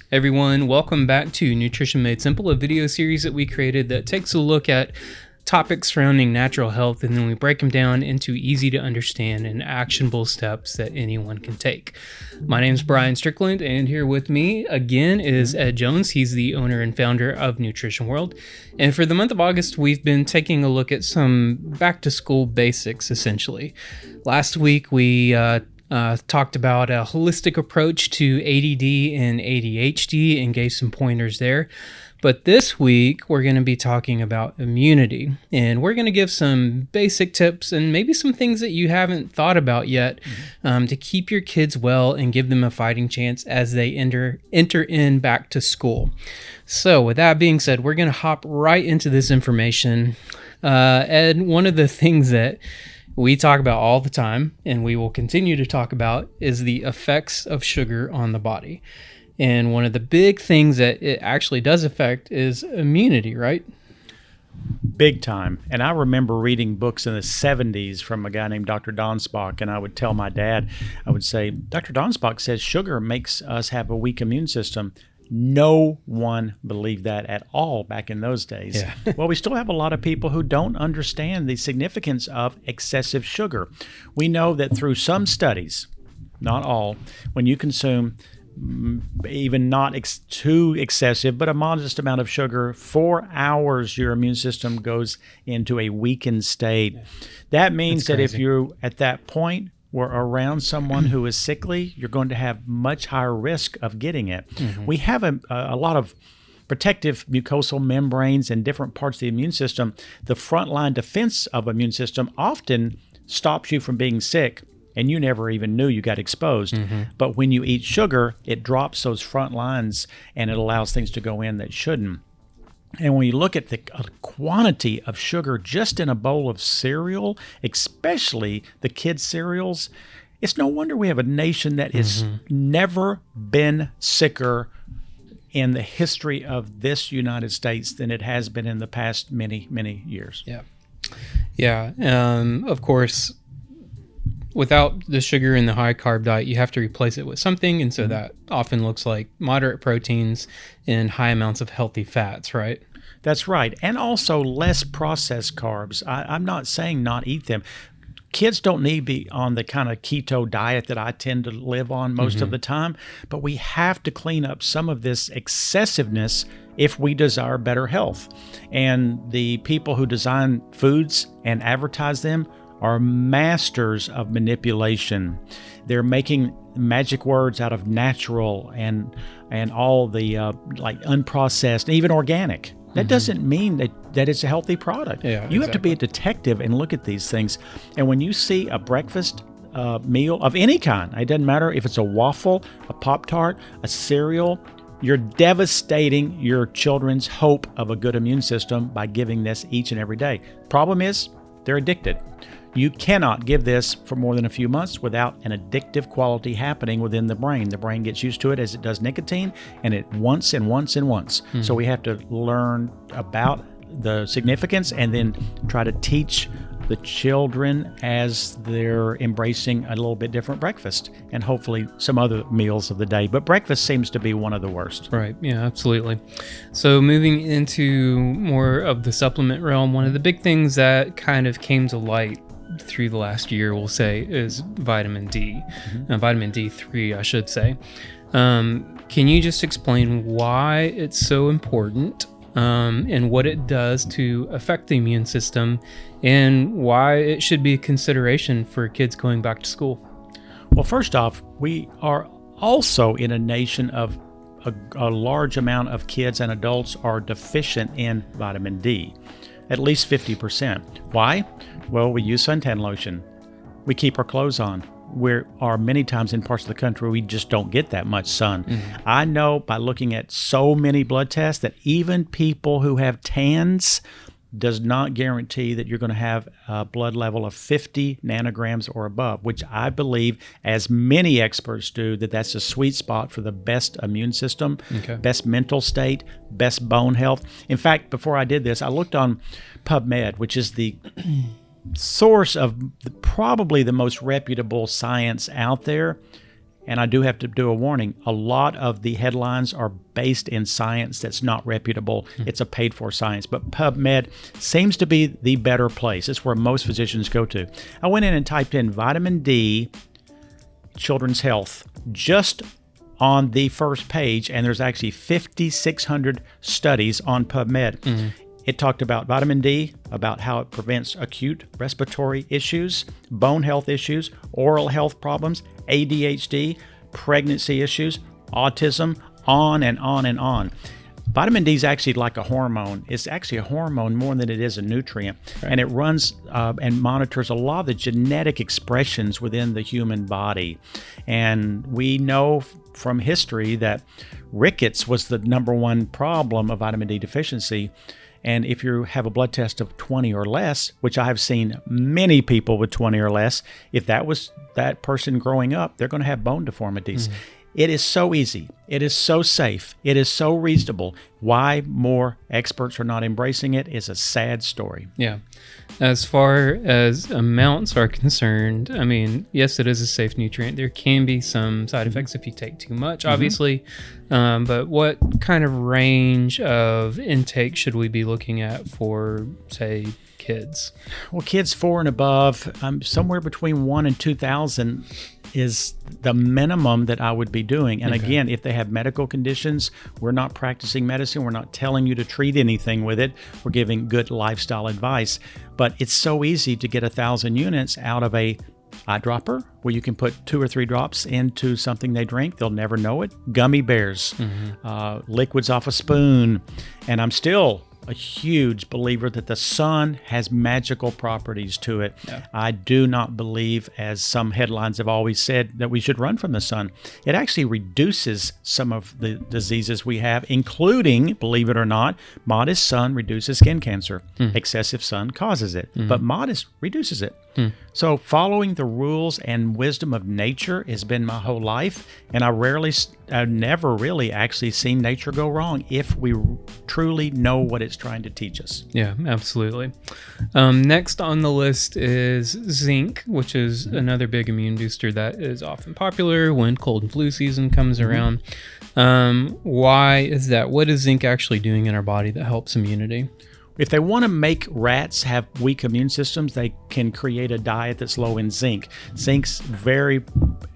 Everyone, welcome back to Nutrition Made Simple, a video series that we created that takes a look at topics surrounding natural health, and then we break them down into easy to understand and actionable steps that anyone can take. My name is Brian Strickland, and here with me again is Ed Jones. He's the owner and founder of Nutrition World. And for the month of August, we've been taking a look at some back to school basics, essentially. Last week, we talked about a holistic approach to ADD and ADHD and gave some pointers there. But this week, we're going to be talking about immunity, and we're going to give some basic tips and maybe some things that you haven't thought about yet to keep your kids well and give them a fighting chance as they enter in back to school. So with that being said, we're going to hop right into this information. Ed, one of the things that we talk about all the time, and we will continue to talk about, is the effects of sugar on the body. And one of the big things that it actually does affect is immunity, right? Big time. And I remember reading books in the 70s from a guy named Dr. Donspach, and I would tell my dad, I would say, Dr. Donspach says sugar makes us have a weak immune system. No one believed that at all back in those days. Yeah. Well, we still have a lot of people who don't understand the significance of excessive sugar. We know that through some studies, not all, when you consume even not too excessive, but a modest amount of sugar, 4 hours your immune system goes into a weakened state. Yeah. That means that if you're at that point, or around someone who is sickly, you're going to have much higher risk of getting it. Mm-hmm. We have a lot of protective mucosal membranes in different parts of the immune system. The frontline defense of immune system often stops you from being sick, and you never even knew you got exposed. Mm-hmm. But when you eat sugar, it drops those front lines, and it allows things to go in that shouldn't. And when you look at the quantity of sugar just in a bowl of cereal, especially the kids' cereals, it's no wonder we have a nation that has never been sicker in the history of this United States than it has been in the past many, many years. Yeah. Of course, without the sugar and the high carb diet, you have to replace it with something. And so that often looks like moderate proteins and high amounts of healthy fats, right? That's right. And also less processed carbs. I'm not saying not eat them. Kids don't need to be on the kind of keto diet that I tend to live on most of the time, but we have to clean up some of this excessiveness if we desire better health. And the people who design foods and advertise them are masters of manipulation. They're making magic words out of natural and all the like unprocessed, even organic. That doesn't mean that it's a healthy product. You have to be a detective and look at these things. And when you see a breakfast meal of any kind, it doesn't matter if it's a waffle, a Pop-Tart, a cereal, you're devastating your children's hope of a good immune system by giving this each and every day. Problem is, they're addicted. You cannot give this for more than a few months without an addictive quality happening within the brain. The brain gets used to it as it does nicotine, and it wants and wants and wants. So we have to learn about the significance and then try to teach the children as they're embracing a little bit different breakfast and hopefully some other meals of the day. But breakfast seems to be one of the worst. Right. Yeah, absolutely. So moving into more of the supplement realm, one of the big things that kind of came to light through the last year, we'll say, is vitamin D, vitamin D3, I should say. Can you just explain why it's so important and what it does to affect the immune system and why it should be a consideration for kids going back to school? Well, first off, we are also in a nation of a large amount of kids and adults are deficient in vitamin D. At least 50%. Why? Well, we use suntan lotion. We keep our clothes on. We are many times in parts of the country we just don't get that much sun. I know by looking at so many blood tests that even people who have tans does not guarantee that you're going to have a blood level of 50 nanograms or above, which I believe, as many experts do, that that's a sweet spot for the best immune system, best mental state, best bone health. In fact, before I did this, I looked on PubMed, which is the source of probably the most reputable science out there. And I do have to do a warning. A lot of the headlines are based in science that's not reputable. It's a paid-for science. But PubMed seems to be the better place. It's where most physicians go to. I went in and typed in vitamin D, children's health, just on the first page, and there's actually 5,600 studies on PubMed. It talked about vitamin D, about how it prevents acute respiratory issues, bone health issues, oral health problems, ADHD, pregnancy issues, autism, on and on and on. Vitamin D is actually like a hormone. It's actually a hormone more than it is a nutrient. Right. And it runs and monitors a lot of the genetic expressions within the human body. And we know from history that rickets was the number one problem of vitamin D deficiency. And if you have a blood test of 20 or less, which I have seen many people with 20 or less, if that was that person growing up, they're going to have bone deformities. It is so easy. It is so safe. It is so reasonable. Why more experts are not embracing it is a sad story. Yeah. As far as amounts are concerned, I mean, yes, it is a safe nutrient. There can be some side effects if you take too much, obviously. But what kind of range of intake should we be looking at for, say, kids? Well, kids 4 and above, somewhere between 1 and 2,000 is the minimum that I would be doing. And again, if they have medical conditions, we're not practicing medicine. We're not telling you to treat anything with it. We're giving good lifestyle advice. But it's so easy to get 1,000 units out of a eyedropper where you can put 2 or 3 drops into something they drink. They'll never know it. Gummy bears, liquids off a spoon. And I'm still a huge believer that the sun has magical properties to it. I do not believe, as some headlines have always said, that we should run from the sun. It actually reduces some of the diseases we have, including, believe it or not, modest sun reduces skin cancer. Excessive sun causes it, but modest reduces it. So following the rules and wisdom of nature has been my whole life, and I've never really actually seen nature go wrong if we truly know what it's trying to teach us. Yeah, absolutely. Next on the list is zinc, which is another big immune booster that is often popular when cold and flu season comes around. Why is that? What is zinc actually doing in our body that helps immunity? If they want to make rats have weak immune systems, they can create a diet that's low in zinc. Zinc's very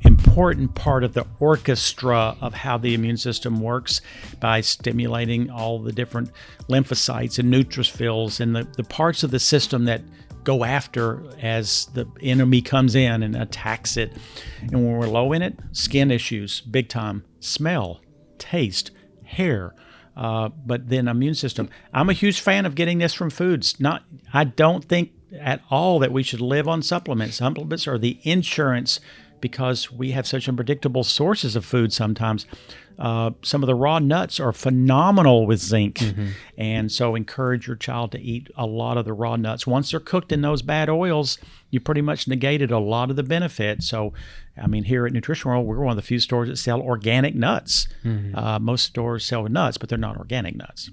important part of the orchestra of how the immune system works by stimulating all the different lymphocytes and neutrophils and the parts of the system that go after as the enemy comes in and attacks it. And when we're low in it, skin issues, big time, smell, taste, hair, but then immune system. I'm a huge fan of getting this from foods. I don't think at all that we should live on supplements. Supplements are the insurance because we have such unpredictable sources of food sometimes. Some of the raw nuts are phenomenal with zinc. And so encourage your child to eat a lot of the raw nuts. Once they're cooked in those bad oils, you pretty much negated a lot of the benefit. So, I mean, here at Nutrition World, we're one of the few stores that sell organic nuts. Most stores sell nuts, but they're not organic nuts.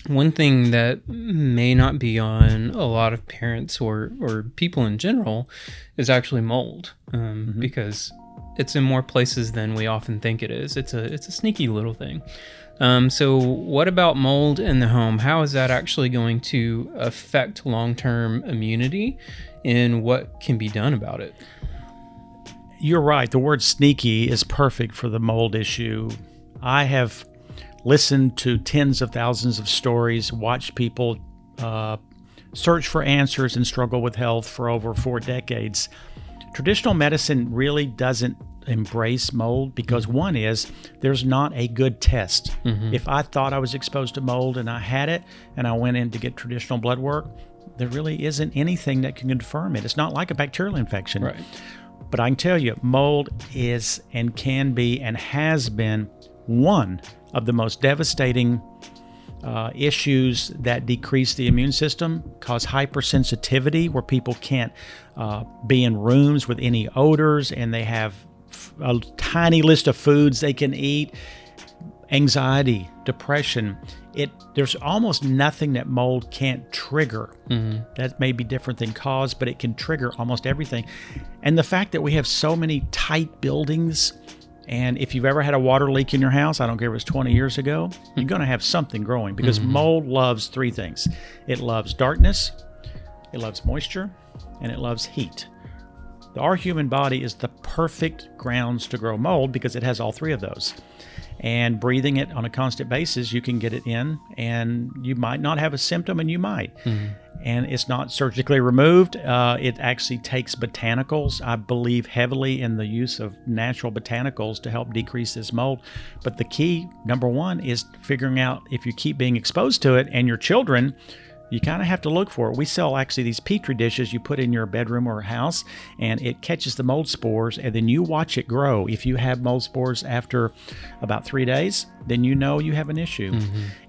One thing that may not be on a lot of parents or people in general is actually mold, because it's in more places than we often think it is. It's a sneaky little thing. So what about mold in the home? How is that actually going to affect long-term immunity, and what can be done about it? You're right. The word sneaky is perfect for the mold issue. I have listened to tens of thousands of stories, watched people search for answers and struggle with health for over 4 decades. Traditional medicine really doesn't embrace mold because one is there's not a good test. If I thought I was exposed to mold and I had it and I went in to get traditional blood work, there really isn't anything that can confirm it. It's not like a bacterial infection. Right. But I can tell you, mold is and can be and has been one of the most devastating issues that decrease the immune system, cause hypersensitivity where people can't be in rooms with any odors and they have a tiny list of foods they can eat. anxiety, depression. There's almost nothing that mold can't trigger. That may be different than cause, but it can trigger almost everything. And the fact that we have so many tight buildings, and if you've ever had a water leak in your house, I don't care if it's 20 years ago, you're going to have something growing, because mold loves three things. It loves darkness, it loves moisture, and it loves heat. Our human body is the perfect grounds to grow mold because it has all three of those. And breathing it on a constant basis, you can get it in, and you might not have a symptom, and you might. And it's not surgically removed. It actually takes botanicals. I believe heavily in the use of natural botanicals to help decrease this mold. But the key, number one, is figuring out if you keep being exposed to it, and your children, you kind of have to look for it. We sell actually these Petri dishes you put in your bedroom or house, and it catches the mold spores, and then you watch it grow. If you have mold spores after about 3 days, then you know you have an issue.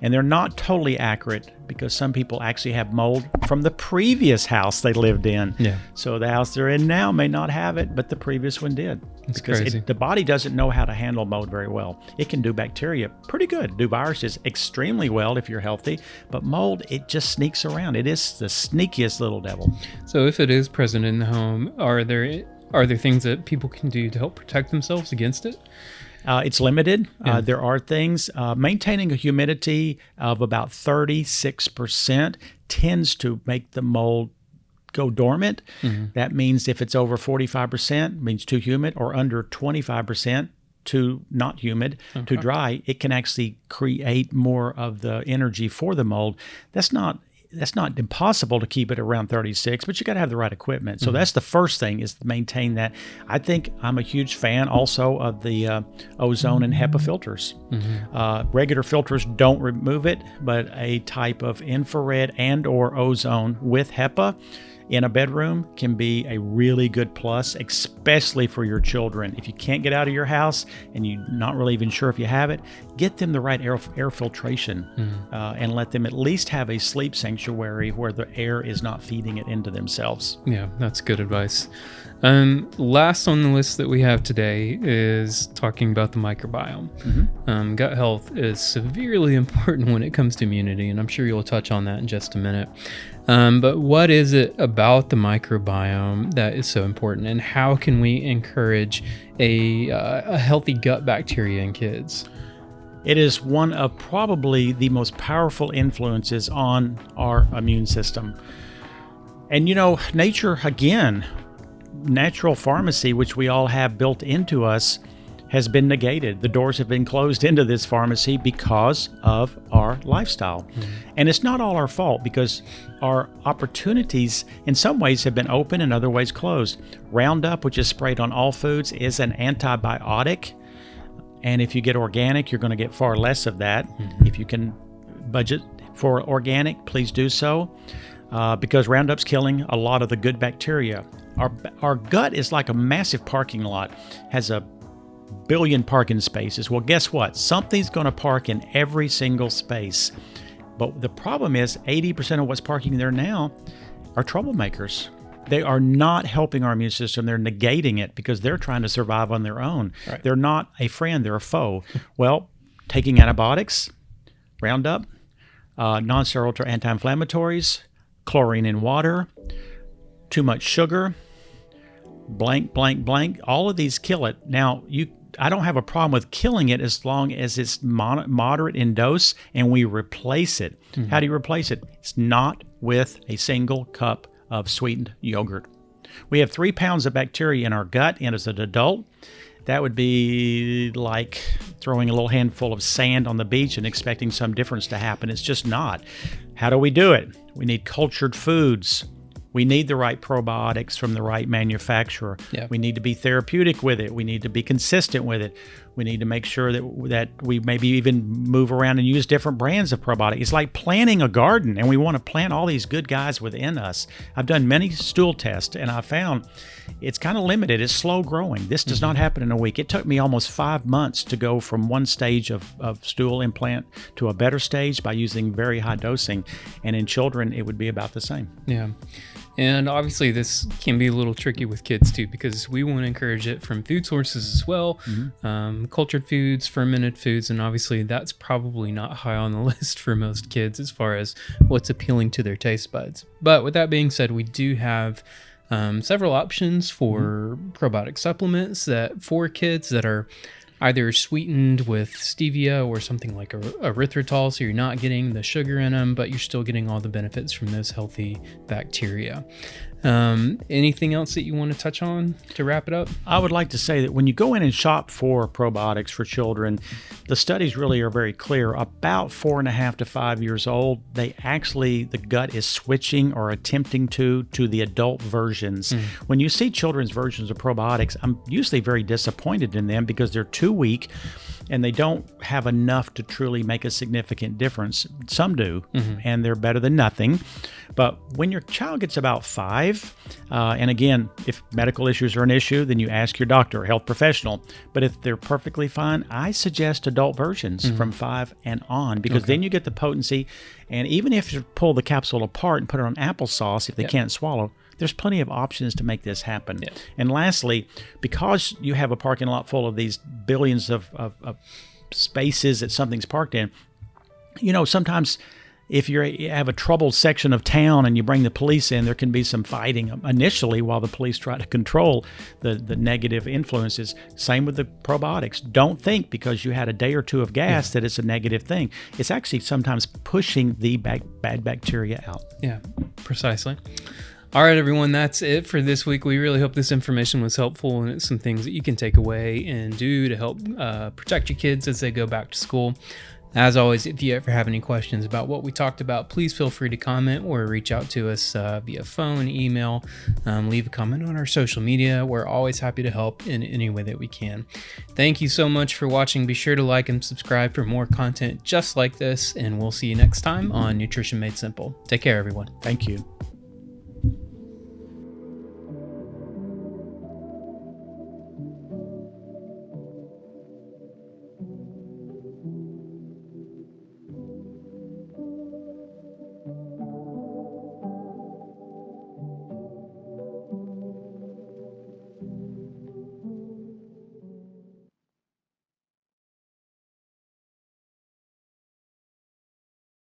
And they're not totally accurate, because some people actually have mold from the previous house they lived in. So the house they're in now may not have it, but the previous one did. It's crazy. The body doesn't know how to handle mold very well. It can do bacteria pretty good, do viruses extremely well if you're healthy, but mold, it just sneaks around. It is the sneakiest little devil. So if it is present in the home, are there things that people can do to help protect themselves against it? It's limited. There are things. Maintaining a humidity of about 36% tends to make the mold go dormant. That means if it's over 45%, means too humid, or under 25%, too not humid, too dry, it can actually create more of the energy for the mold. That's not impossible to keep it around 36, but you got to have the right equipment. So that's the first thing, is to maintain that. I think I'm a huge fan also of the ozone and HEPA filters. Regular filters don't remove it, but a type of infrared and or ozone with HEPA in a bedroom can be a really good plus, especially for your children. If you can't get out of your house and you're not really even sure if you have it, get them the right air filtration and let them at least have a sleep sanctuary where the air is not feeding it into themselves. Yeah, that's good advice. Last on the list that we have today is talking about the microbiome. Gut health is severely important when it comes to immunity, and I'm sure you'll touch on that in just a minute. But what is it about the microbiome that is so important, and how can we encourage a healthy gut bacteria in kids? It is one of probably the most powerful influences on our immune system. And nature, again, natural pharmacy, which we all have built into us, has been negated. The doors have been closed into this pharmacy because of our lifestyle. And it's not all our fault, because our opportunities in some ways have been open and other ways closed. Roundup, which is sprayed on all foods, is an antibiotic. And if you get organic, you're going to get far less of that. If you can budget for organic, please do so, because Roundup's killing a lot of the good bacteria. Our gut is like a massive parking lot, has a billion parking spaces. Well, guess what? Something's going to park in every single space. But the problem is 80% of what's parking there now are troublemakers. They are not helping our immune system. They're negating it because they're trying to survive on their own. Right. They're not a friend. They're a foe. Well, taking antibiotics, Roundup, non-steroidal anti-inflammatories, chlorine in water, too much sugar, blank, blank, blank. All of these kill it. Now, I don't have a problem with killing it as long as it's moderate in dose and we replace it. How do you replace it? It's not with a single cup of sweetened yogurt. We have 3 pounds of bacteria in our gut, and as an adult, that would be like throwing a little handful of sand on the beach and expecting some difference to happen. It's just not. How do we do it? We need cultured foods. We need the right probiotics from the right manufacturer. Yeah. We need to be therapeutic with it. We need to be consistent with it. We need to make sure that we maybe even move around and use different brands of probiotics. It's like planting a garden, and we want to plant all these good guys within us. I've done many stool tests, and I found it's kind of limited. It's slow growing. This does not happen in a week. It took me almost 5 months to go from one stage of stool implant to a better stage by using very high dosing. And in children, it would be about the same. Yeah. And obviously, this can be a little tricky with kids too, because we want to encourage it from food sources as well, cultured foods, fermented foods, and obviously that's probably not high on the list for most kids as far as what's appealing to their taste buds. But with that being said, we do have several options for probiotic supplements that for kids that are either sweetened with stevia or something like erythritol, so you're not getting the sugar in them, but you're still getting all the benefits from those healthy bacteria. Anything else that you want to touch on to wrap it up? I would like to say that when you go in and shop for probiotics for children, the studies really are very clear. About 4.5 to 5 years old, the gut is switching or attempting to the adult versions. When you see children's versions of probiotics, I'm usually very disappointed in them because they're too weak and they don't have enough to truly make a significant difference. Some do, and they're better than nothing. But when your child gets about 5, and again, if medical issues are an issue, then you ask your doctor or health professional. But if they're perfectly fine, I suggest adult versions from 5 and on, because then you get the potency. And even if you pull the capsule apart and put it on applesauce, if they can't swallow, there's plenty of options to make this happen. And lastly, because you have a parking lot full of these billions of spaces that something's parked in, sometimes if you have a troubled section of town and you bring the police in, there can be some fighting initially while the police try to control the negative influences. Same with the probiotics. Don't think because you had a day or two of gas that it's a negative thing. It's actually sometimes pushing the bad bacteria out. Yeah, precisely. All right, everyone, that's it for this week. We really hope this information was helpful, and it's some things that you can take away and do to help protect your kids as they go back to school. As always, if you ever have any questions about what we talked about, please feel free to comment or reach out to us via phone, email, leave a comment on our social media. We're always happy to help in any way that we can. Thank you so much for watching. Be sure to like and subscribe for more content just like this, and we'll see you next time on Nutrition Made Simple. Take care, everyone. Thank you.